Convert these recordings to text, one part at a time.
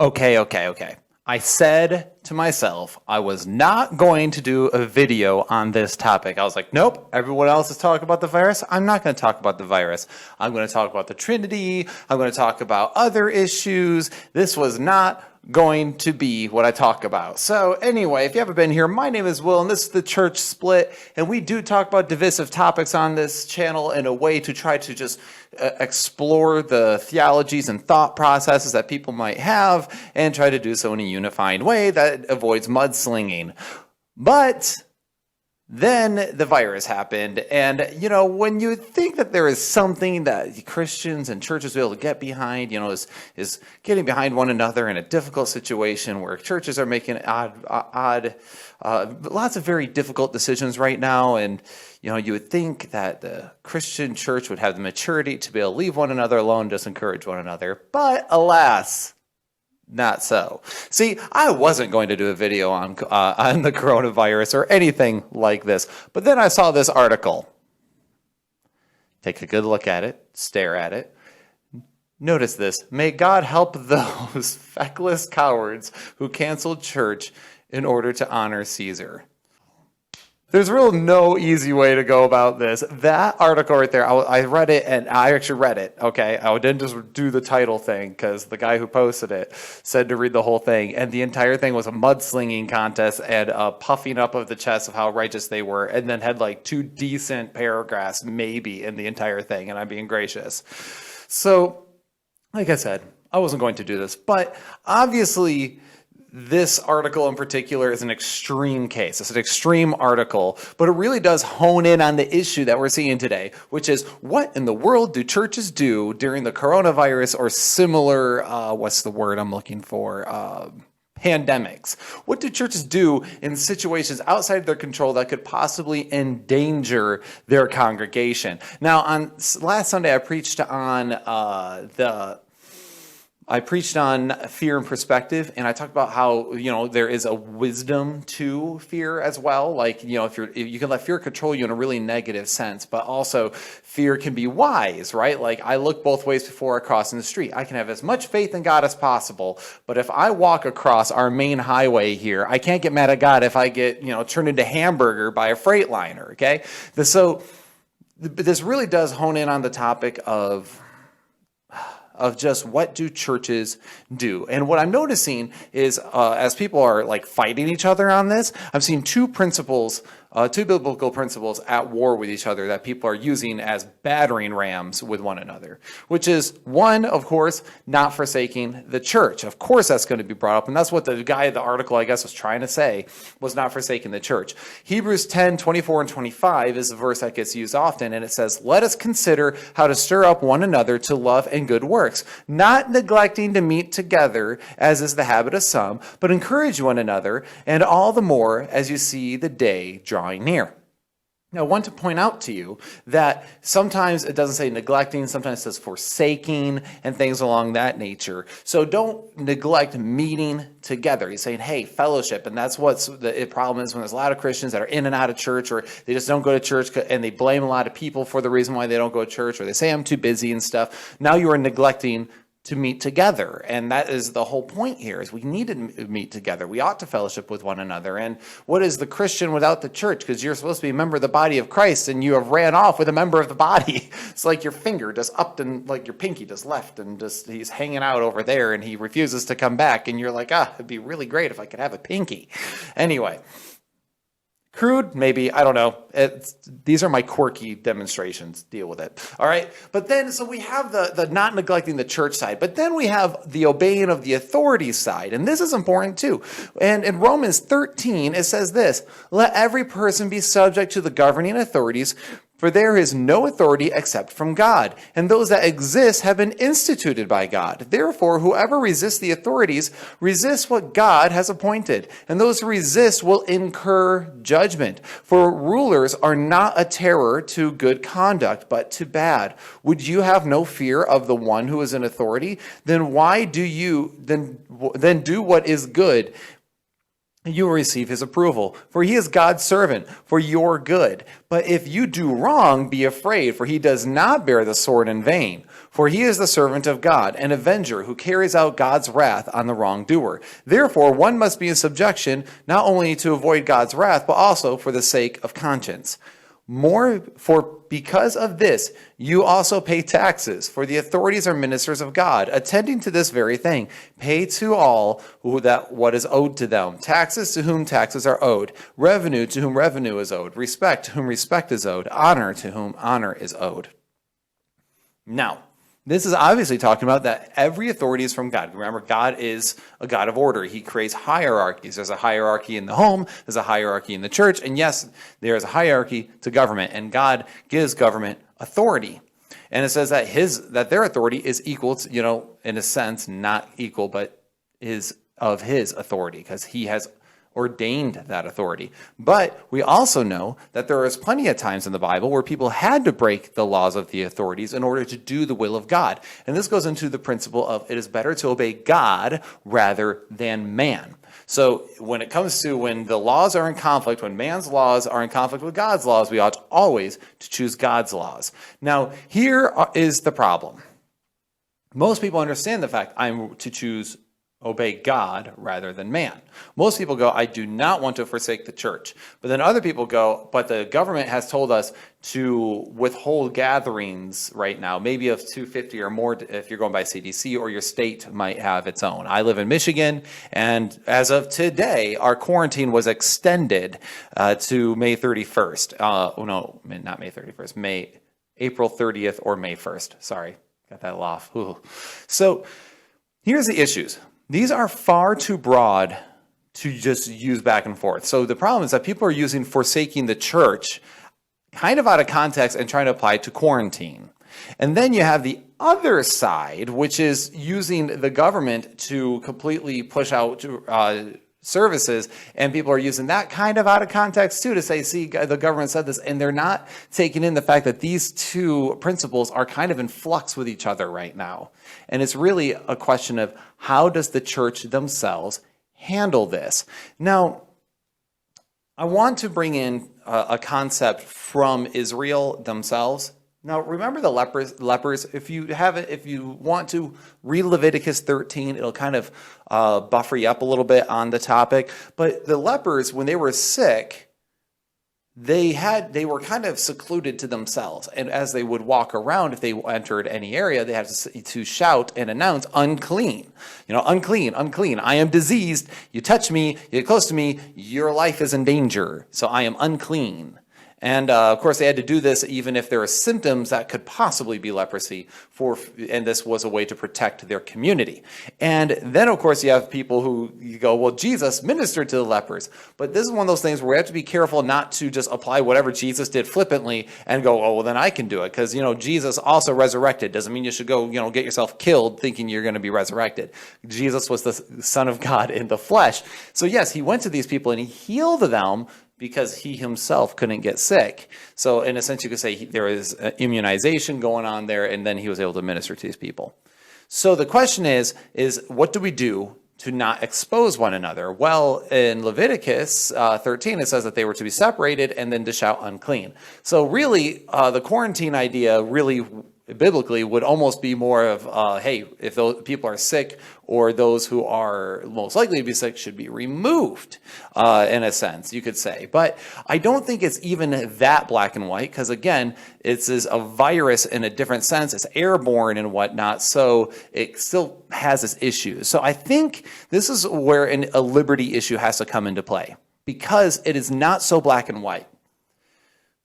Okay. I said to myself, I was not going to do a video on this topic. I was like, nope, everyone else is talking about the virus. I'm not going to talk about the virus. I'm going to talk about the Trinity. I'm going to talk about other issues. This was not going to be what I talk about. So anyway, if you haven't been here, my name is Will, and this is the Church Split, and we do talk about divisive topics on this channel in a way to try to just explore the theologies and thought processes that people might have and try to do so in a unifying way that avoids mudslinging. But then the virus happened, and, when you think that there is something that Christians and churches will be able to get behind, is getting behind one another in a difficult situation where churches are making lots of very difficult decisions right now, and, you would think that the Christian church would have the maturity to be able to leave one another alone, just encourage one another, but alas, not so. See, I wasn't going to do a video on the coronavirus or anything like this, but then I saw this article. Take a good look at it, stare at it. Notice this. May God help those feckless cowards who canceled church in order to honor Caesar. There's really no easy way to go about this. That article right there, I read it, and I actually read it, okay? I didn't just do the title thing because the guy who posted it said to read the whole thing, and the entire thing was a mudslinging contest and a puffing up of the chest of how righteous they were, and then had like 2 decent paragraphs maybe in the entire thing, and I'm being gracious. So, like I said, I wasn't going to do this, but obviously this article in particular is an extreme case. It's an extreme article, but it really does hone in on the issue that we're seeing today, which is what in the world do churches do during the coronavirus or similar, what's the word I'm looking for? Pandemics. What do churches do in situations outside of their control that could possibly endanger their congregation? Now, on last Sunday, I preached on fear and perspective, and I talked about how, there is a wisdom to fear as well. Like, if you can let fear control you in a really negative sense, but also fear can be wise, right? Like, I look both ways before crossing the street. I can have as much faith in God as possible, but if I walk across our main highway here, I can't get mad at God if I get, turned into hamburger by a Freightliner, okay? So this really does hone in on the topic of just what do churches do. And what I'm noticing is as people are like fighting each other on this, I've seen two biblical principles at war with each other that people are using as battering rams with one another, which is one, of course, not forsaking the church. Of course, that's going to be brought up. And that's what the guy in the article, I guess, was trying to say, was not forsaking the church. Hebrews 10:24 and 25 is a verse that gets used often. And it says, let us consider how to stir up one another to love and good works, not neglecting to meet together, as is the habit of some, but encourage one another, and all the more as you see the day drawing near. Now, I want to point out to you that sometimes it doesn't say neglecting, sometimes it says forsaking and things along that nature. So don't neglect meeting together. He's saying, hey, fellowship. And that's what's the problem is when there's a lot of Christians that are in and out of church, or they just don't go to church and they blame a lot of people for the reason why they don't go to church, or they say I'm too busy and stuff. Now you are neglecting to meet together. And that is the whole point here, is we need to meet together. We ought to fellowship with one another. And what is the Christian without the church? Because you're supposed to be a member of the body of Christ, and you have ran off with a member of the body. It's like your finger just upped and like your pinky just left, and just he's hanging out over there and he refuses to come back. And you're like, it'd be really great if I could have a pinky. Anyway. Crude, maybe, I don't know. These are my quirky demonstrations. Deal with it. All right. But then, so we have the not neglecting the church side, but then we have the obeying of the authority side. And this is important too. And in Romans 13, it says this, let every person be subject to the governing authorities, for there is no authority except from God, and those that exist have been instituted by God. Therefore, whoever resists the authorities resists what God has appointed, and those who resist will incur judgment. For rulers are not a terror to good conduct, but to bad. Would you have no fear of the one who is in authority? Then why do you then do what is good? you will receive his approval, for he is God's servant for your good. But if you do wrong, be afraid, for he does not bear the sword in vain. For he is the servant of God, an avenger who carries out God's wrath on the wrongdoer. Therefore, one must be in subjection, not only to avoid God's wrath, but also for the sake of conscience. Because of this, you also pay taxes, for the authorities are ministers of God, attending to this very thing. Pay to all what is owed to them, taxes to whom taxes are owed, revenue to whom revenue is owed, respect to whom respect is owed, honor to whom honor is owed. Now, this is obviously talking about that every authority is from God. Remember, God is a God of order. He creates hierarchies. There's a hierarchy in the home. There's a hierarchy in the church. And yes, there is a hierarchy to government. And God gives government authority. And it says that their authority is equal to, in a sense, not equal, but is of his authority, because he has ordained that authority. But we also know that there is plenty of times in the Bible where people had to break the laws of the authorities in order to do the will of God. And this goes into the principle of it is better to obey God rather than man. So when it comes to when the laws are in conflict, when man's laws are in conflict with God's laws, we ought always to choose God's laws. Now, here is the problem. Most people understand the fact I'm to obey God rather than man. Most people go, I do not want to forsake the church. But then other people go, but the government has told us to withhold gatherings right now, maybe of 250 or more if you're going by CDC, or your state might have its own. I live in Michigan, and as of today, our quarantine was extended to May 31st. No, not May 31st, April 30th or May 1st. Sorry, got that off. Ooh. So here's the issues. These are far too broad to just use back and forth. So the problem is that people are using forsaking the church kind of out of context and trying to apply it to quarantine. And then you have the other side, which is using the government to completely push out services, and people are using that kind of out of context too to say, see, the government said this, and they're not taking in the fact that these two principles are kind of in flux with each other right now. And it's really a question of how does the church themselves handle this? Now, I want to bring in a concept from Israel themselves. Now, remember the lepers. If you want to read Leviticus 13, it'll kind of buffer you up a little bit on the topic. But the lepers, when they were sick, they were kind of secluded to themselves. And as they would walk around, if they entered any area, they had to shout and announce, unclean. Unclean, unclean. I am diseased. You touch me, you get close to me, your life is in danger. So I am unclean. And of course, they had to do this even if there are symptoms that could possibly be leprosy, and this was a way to protect their community. And then, of course, you have people who you go, well, Jesus ministered to the lepers. But this is one of those things where we have to be careful not to just apply whatever Jesus did flippantly and go, oh, well, then I can do it. Because, Jesus also resurrected. Doesn't mean you should go, get yourself killed thinking you're going to be resurrected. Jesus was the Son of God in the flesh. So, yes, he went to these people and he healed them, because he himself couldn't get sick. So in a sense, you could say there is immunization going on there, and then he was able to minister to these people. So the question is what do we do to not expose one another? Well, in Leviticus 13, it says that they were to be separated and then to shout unclean. So really, the quarantine idea really biblically would almost be more of, hey, if those people are sick or those who are most likely to be sick should be removed, in a sense, you could say. But I don't think it's even that black and white, because again, it's a virus in a different sense. It's airborne and whatnot, so it still has its issues. So I think this is where a liberty issue has to come into play, because it is not so black and white.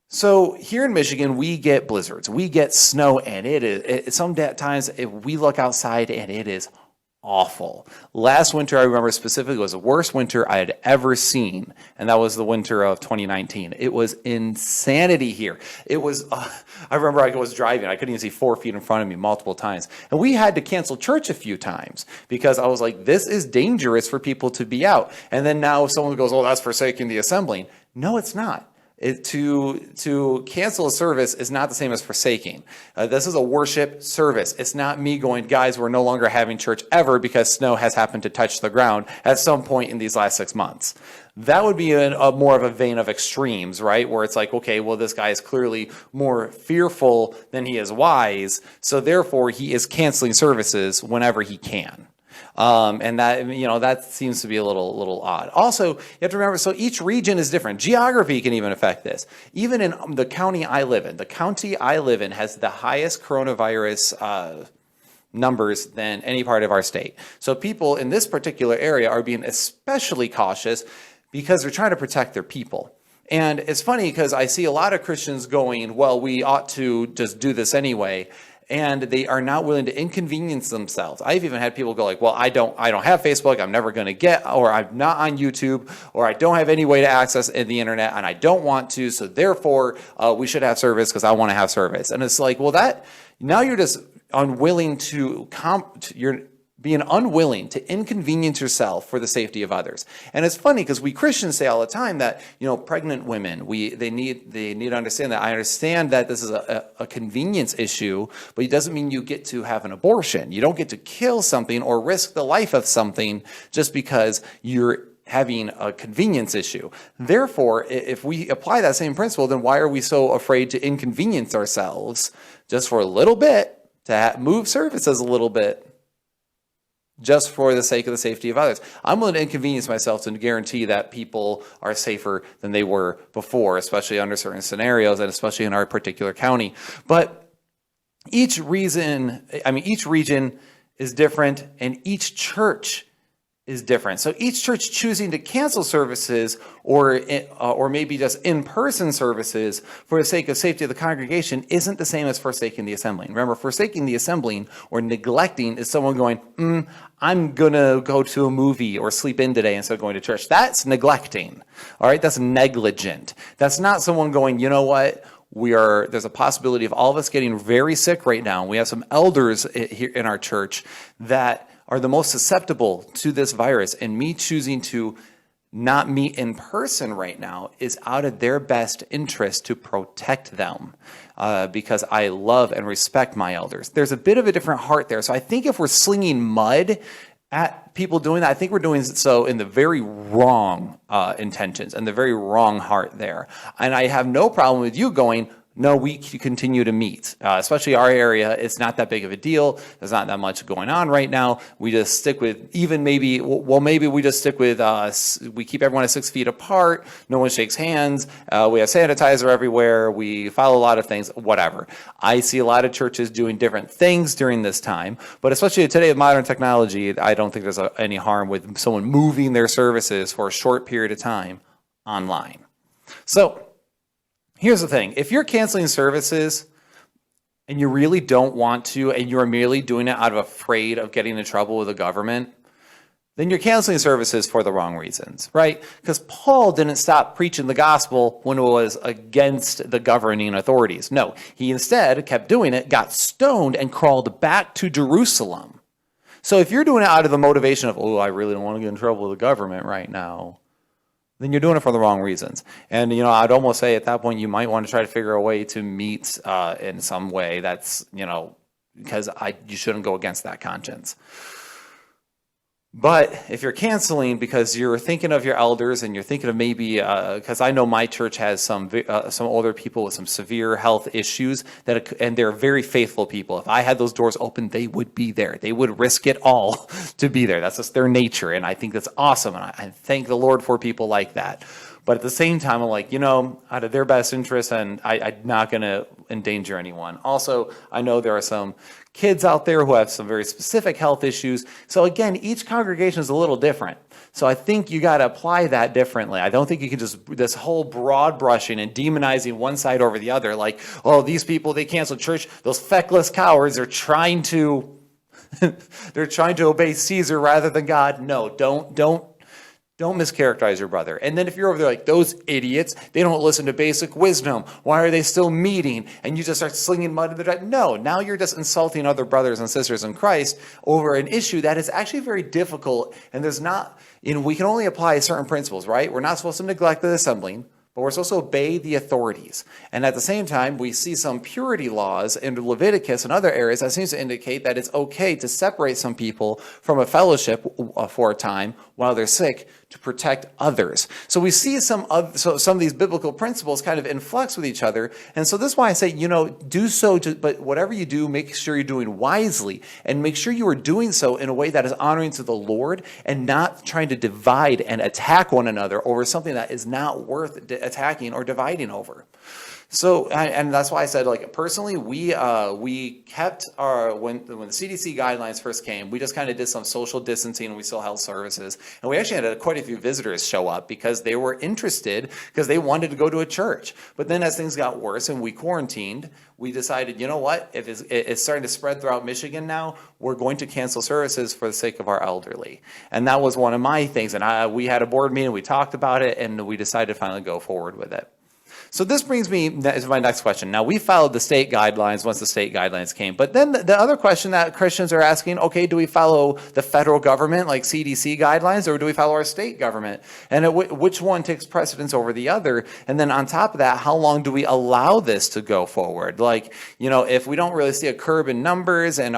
So here in Michigan, we get blizzards, we get snow, and sometimes if we look outside and it is awful. Last winter, I remember specifically, was the worst winter I had ever seen, and that was the winter of 2019. It was insanity here. It was, I remember I was driving, I couldn't even see 4 feet in front of me multiple times, and we had to cancel church a few times because I was like, this is dangerous for people to be out. And then now someone goes, oh, that's forsaking the assembling. No, it's not. To cancel a service is not the same as forsaking. This is a worship service. It's not me going, guys, we're no longer having church ever because snow has happened to touch the ground at some point in these last 6 months. That would be a more of a vein of extremes, right? Where it's like, okay, well, this guy is clearly more fearful than he is wise, so therefore he is canceling services whenever he can. And that, that seems to be a little odd. Also, you have to remember, so each region is different. Geography can even affect this. Even in the county I live in, has the highest coronavirus numbers than any part of our state. So people in this particular area are being especially cautious because they're trying to protect their people. And it's funny because I see a lot of Christians going, well, we ought to just do this anyway. And they are not willing to inconvenience themselves. I've even had people go like, well, I don't have Facebook, I'm never going to get, or I'm not on YouTube, or I don't have any way to access the internet, and I don't want to, so therefore we should have service because I want to have service. And it's like, well, now you're just unwilling you're being unwilling to inconvenience yourself for the safety of others. And it's funny because we Christians say all the time that, pregnant women, they need to understand that. I understand that this is a convenience issue, but it doesn't mean you get to have an abortion. You don't get to kill something or risk the life of something just because you're having a convenience issue. Therefore, if we apply that same principle, then why are we so afraid to inconvenience ourselves just for a little bit, to move services a little bit, just for the sake of the safety of others? I'm willing to inconvenience myself to guarantee that people are safer than they were before, especially under certain scenarios and especially in our particular county. But each region is different, and each church is different. So each church choosing to cancel services or maybe just in-person services for the sake of safety of the congregation isn't the same as forsaking the assembling. Remember, forsaking the assembling or neglecting is someone going, I'm going to go to a movie or sleep in today instead of going to church. That's neglecting. All right, that's negligent. That's not someone going, you know what? There's a possibility of all of us getting very sick right now. We have some elders here in our church that are the most susceptible to this virus, and me choosing to not meet in person right now is out of their best interest to protect them because I love and respect my elders. There's a bit of a different heart there. So I think if we're slinging mud at people doing that, I think we're doing so in the very wrong intentions and the very wrong heart there. And I have no problem with you going, no, we continue to meet, especially our area. It's not that big of a deal. There's not that much going on right now. We just stick with maybe we just stick with, we keep everyone at 6 feet apart. No one shakes hands. We have sanitizer everywhere. We follow a lot of things, whatever. I see a lot of churches doing different things during this time, but especially today with modern technology, I don't think there's any harm with someone moving their services for a short period of time online. So, here's the thing. If you're canceling services and you really don't want to, and you're merely doing it out of afraid of getting in trouble with the government, then you're canceling services for the wrong reasons, right? Because Paul didn't stop preaching the gospel when it was against the governing authorities. No, he instead kept doing it, got stoned, and crawled back to Jerusalem. So if you're doing it out of the motivation of, I really don't want to get in trouble with the government right now, then you're doing it for the wrong reasons. And, I'd almost say at that point, you might want to try to figure a way to meet in some way that's, because you shouldn't go against that conscience. But if you're canceling because you're thinking of your elders and you're thinking of maybe, because I know my church has some older people with some severe health issues and they're very faithful people. If I had those doors open, they would be there. They would risk it all to be there. That's just their nature, and I think that's awesome. And I thank the Lord for people like that. But at the same time, I'm like, out of their best interest, and I'm not going to endanger anyone. Also, I know there are some kids out there who have some very specific health issues. So again, each congregation is a little different. So I think you got to apply that differently. I don't think you can just, this whole broad brushing and demonizing one side over the other, like, these people, they canceled church. Those feckless cowards are trying to, they're trying to obey Caesar rather than God. No, don't mischaracterize your brother. And then if you're over there like, those idiots, they don't listen to basic wisdom. Why are they still meeting? And you just start slinging mud in the direction. No, now you're just insulting other brothers and sisters in Christ over an issue that is actually very difficult. And we can only apply certain principles, right? We're not supposed to neglect the assembling, but we're supposed to obey the authorities. And at the same time, we see some purity laws in Leviticus and other areas that seems to indicate that it's okay to separate some people from a fellowship for a time while they're sick to protect others. So we see some of these biblical principles kind of in flux with each other. And so this is why I say, do so, but whatever you do, make sure you're doing wisely and make sure you are doing so in a way that is honoring to the Lord and not trying to divide and attack one another over something that is not worth attacking or dividing over. So, and that's why I said, like, personally, we kept when the CDC guidelines first came, we just kind of did some social distancing and we still held services. And we actually had quite a few visitors show up because they were interested, because they wanted to go to a church. But then as things got worse and we quarantined, we decided, you know what, if it's starting to spread throughout Michigan now, we're going to cancel services for the sake of our elderly. And that was one of my things. And we had a board meeting, we talked about it, and we decided to finally go forward with it. So this brings me to my next question. Now, we followed the state guidelines once the state guidelines came. But then the other question that Christians are asking, okay, do we follow the federal government, like CDC guidelines, or do we follow our state government? And which one takes precedence over the other? And then on top of that, how long do we allow this to go forward? Like, if we don't really see a curb in numbers and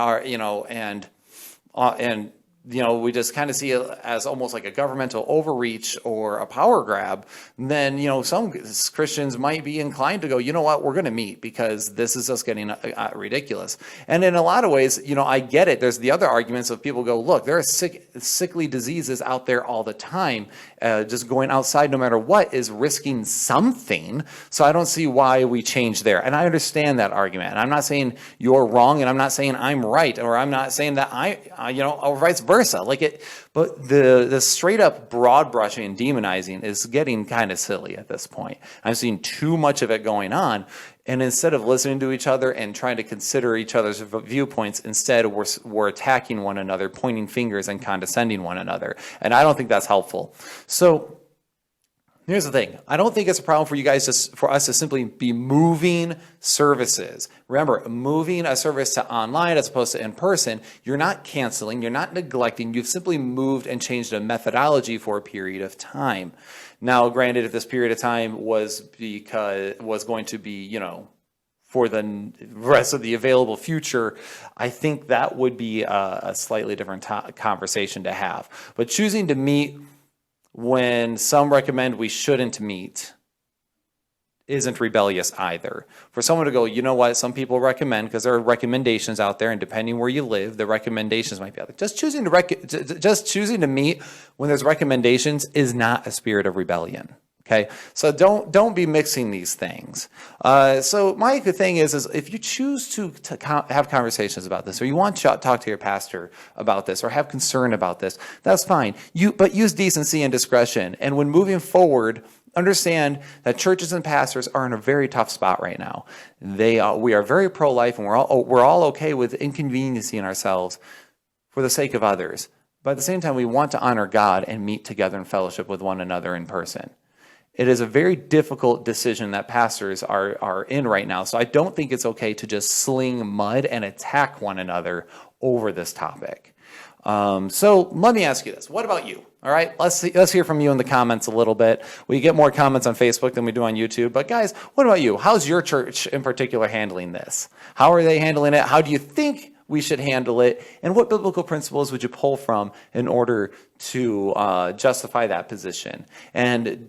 we just kind of see it as almost like a governmental overreach or a power grab, then, some Christians might be inclined to go, you know what, we're going to meet because this is just getting ridiculous. And in a lot of ways, I get it. There's the other arguments of people go, look, there are sickly diseases out there all the time. Just going outside no matter what is risking something. So I don't see why we change there. And I understand that argument. And I'm not saying you're wrong, and I'm not saying I'm right, or I'm not saying that or vice versa. But the straight up broad brushing and demonizing is getting kind of silly at this point. I'm seeing too much of it going on. And instead of listening to each other and trying to consider each other's viewpoints, instead we're attacking one another, pointing fingers and condescending one another. And I don't think that's helpful. So here's the thing. I don't think it's a problem for you guys for us to simply be moving services. Remember, moving a service to online as opposed to in person, you're not canceling, you're not neglecting, you've simply moved and changed a methodology for a period of time. Now, granted, if this period of time was going to be, for the rest of the available future, I think that would be a slightly different conversation to have. But choosing to meet when some recommend we shouldn't meet isn't rebellious either. For someone to go, you know what, some people recommend, because there are recommendations out there, and depending where you live, the recommendations might be out there. Just choosing to meet when there's recommendations is not a spirit of rebellion. Okay, so don't be mixing these things. So my thing is if you choose to have conversations about this, or you want to talk to your pastor about this, or have concern about this, that's fine. But use decency and discretion. And when moving forward, understand that churches and pastors are in a very tough spot right now. We are very pro-life, and we're all okay with inconveniencing ourselves for the sake of others. But at the same time, we want to honor God and meet together in fellowship with one another in person. It is a very difficult decision that pastors are in right now. So I don't think it's okay to just sling mud and attack one another over this topic. So let me ask you this. What about you? All right, let's hear from you in the comments a little bit. We get more comments on Facebook than we do on YouTube. But guys, what about you? How's your church in particular handling this? How are they handling it? How do you think we should handle it? And what biblical principles would you pull from in order to justify that position? And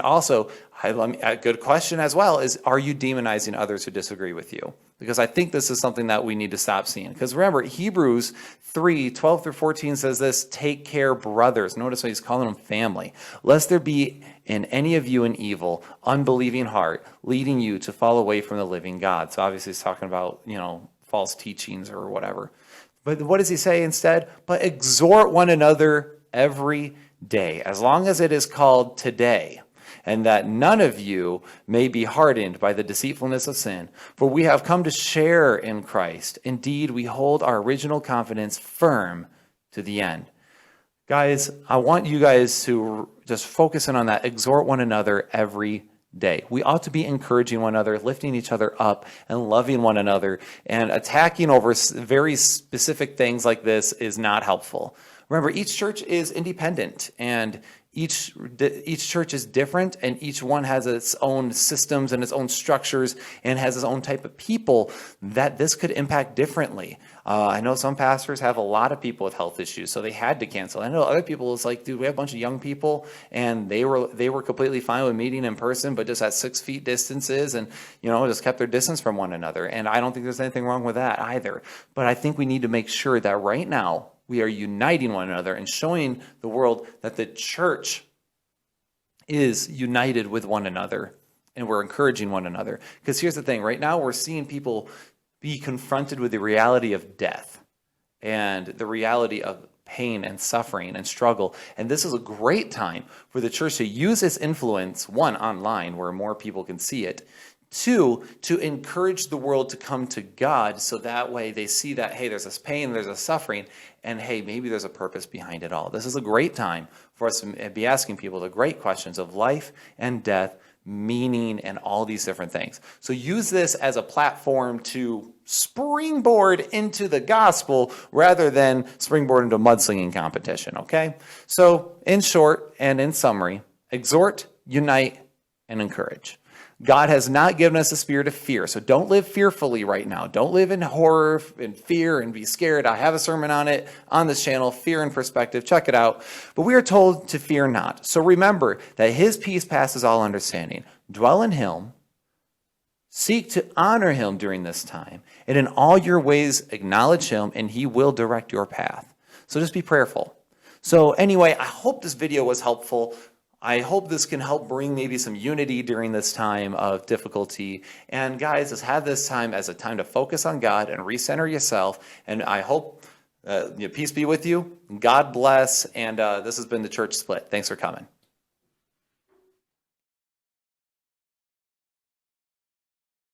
also, a good question as well is, are you demonizing others who disagree with you? Because I think this is something that we need to stop seeing. Because remember, Hebrews 3:12-14 says this, take care, brothers. Notice how he's calling them family. Lest there be in any of you an evil, unbelieving heart, leading you to fall away from the living God. So obviously he's talking about, false teachings or whatever. But what does he say instead? But exhort one another every day, as long as it is called today, and that none of you may be hardened by the deceitfulness of sin. For we have come to share in Christ. Indeed, we hold our original confidence firm to the end. Guys, I want you guys to just focus in on that. Exhort one another every day. We ought to be encouraging one another, lifting each other up, and loving one another. And attacking over very specific things like this is not helpful. Remember, each church is independent, and each church is different, and each one has its own systems and its own structures and has its own type of people that this could impact differently. I know some pastors have a lot of people with health issues, so they had to cancel. I know other people, it's like, dude, we have a bunch of young people, and they were completely fine with meeting in person, but just at 6 feet distances, and just kept their distance from one another. And I don't think there's anything wrong with that either. But I think we need to make sure that right now we are uniting one another and showing the world that the church is united with one another, and we're encouraging one another. Because here's the thing, right now we're seeing people be confronted with the reality of death and the reality of pain and suffering and struggle. And this is a great time for the church to use its influence, one, online, where more people can see it, two, to encourage the world to come to God, so that way they see that, hey, there's this pain, there's a suffering, and hey, maybe there's a purpose behind it all. This is a great time for us to be asking people the great questions of life and death, meaning, and all these different things. So use this as a platform to springboard into the gospel rather than springboard into a mudslinging competition, okay? So in short and in summary, exhort, unite, and encourage. God has not given us a spirit of fear, so don't live fearfully right now. Don't live in horror and fear and be scared. I have a sermon on it on this channel, Fear in Perspective. Check it out. But we are told to fear not. So remember that his peace passes all understanding. Dwell in him. Seek to honor him during this time. And in all your ways, acknowledge him, and he will direct your path. So just be prayerful. So anyway, I hope this video was helpful. I hope this can help bring maybe some unity during this time of difficulty. And guys, just have this time as a time to focus on God and recenter yourself. And I hope peace be with you. God bless. And this has been the Church Split. Thanks for coming.